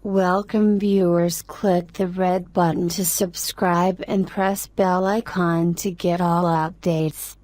Welcome viewers, click the red button to subscribe and press bell icon to get all updates.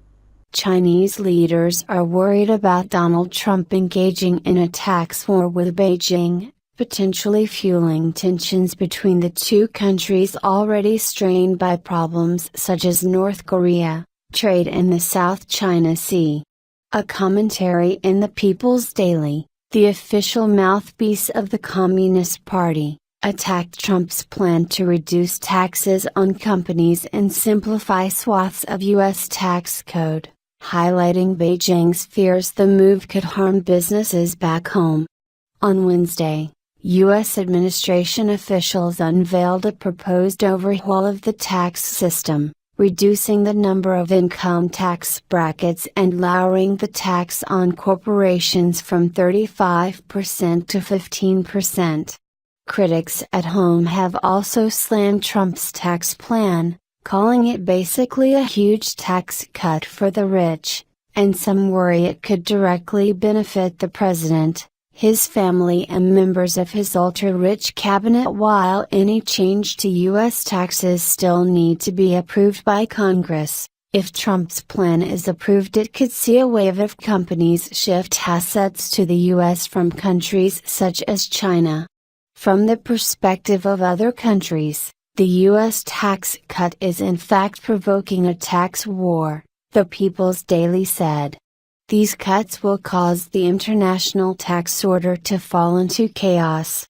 Chinese leaders are worried about Donald Trump engaging in a tax war with Beijing, potentially fueling tensions between the two countries already strained by problems such as North Korea, trade in the South China Sea. A commentary in the People's Daily, the official mouthpiece of the Communist Party, attacked Trump's plan to reduce taxes on companies and simplify swaths of U.S. tax code, highlighting Beijing's fears the move could harm businesses back home. On Wednesday, U.S. administration officials unveiled a proposed overhaul of the tax system, reducing the number of income tax brackets and lowering the tax on corporations from 35% to 15%. Critics at home have also slammed Trump's tax plan, calling it basically a huge tax cut for the rich, and some worry it could directly benefit the president, his family and members of his ultra-rich cabinet, while any change to U.S. taxes still need to be approved by Congress. If Trump's plan is approved, it could see a wave of companies shift assets to the U.S. from countries such as China. From the perspective of other countries, the U.S. tax cut is in fact provoking a tax war, the People's Daily said. These cuts will cause the international tax order to fall into chaos.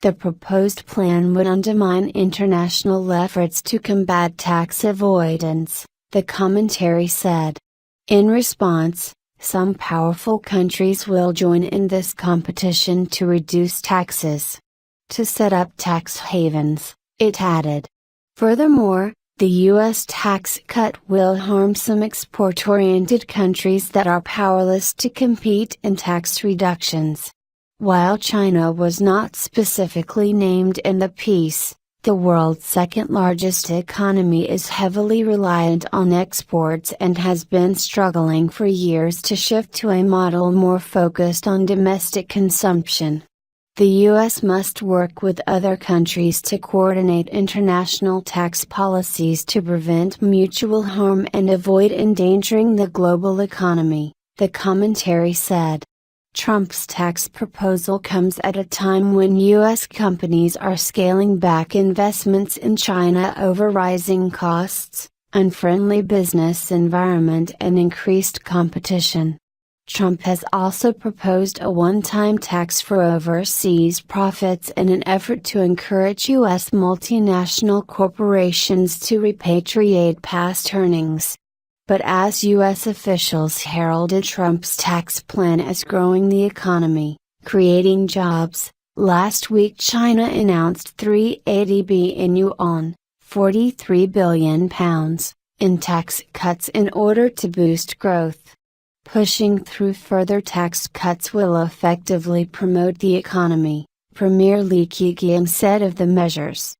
The proposed plan would undermine international efforts to combat tax avoidance, the commentary said. In response, some powerful countries will join in this competition to reduce taxes. To set up tax havens, it added. Furthermore, the U.S. tax cut will harm some export-oriented countries that are powerless to compete in tax reductions. While China was not specifically named in the piece, the world's second-largest economy is heavily reliant on exports and has been struggling for years to shift to a model more focused on domestic consumption. The U.S. must work with other countries to coordinate international tax policies to prevent mutual harm and avoid endangering the global economy, the commentary said. Trump's tax proposal comes at a time when U.S. companies are scaling back investments in China over rising costs, unfriendly business environment and increased competition. Trump has also proposed a one-time tax for overseas profits in an effort to encourage U.S. multinational corporations to repatriate past earnings. But as U.S. officials heralded Trump's tax plan as growing the economy, creating jobs, last week China announced 380 billion yuan, £43 billion, in tax cuts in order to boost growth. Pushing through further tax cuts will effectively promote the economy, Premier Li Keqiang said of the measures.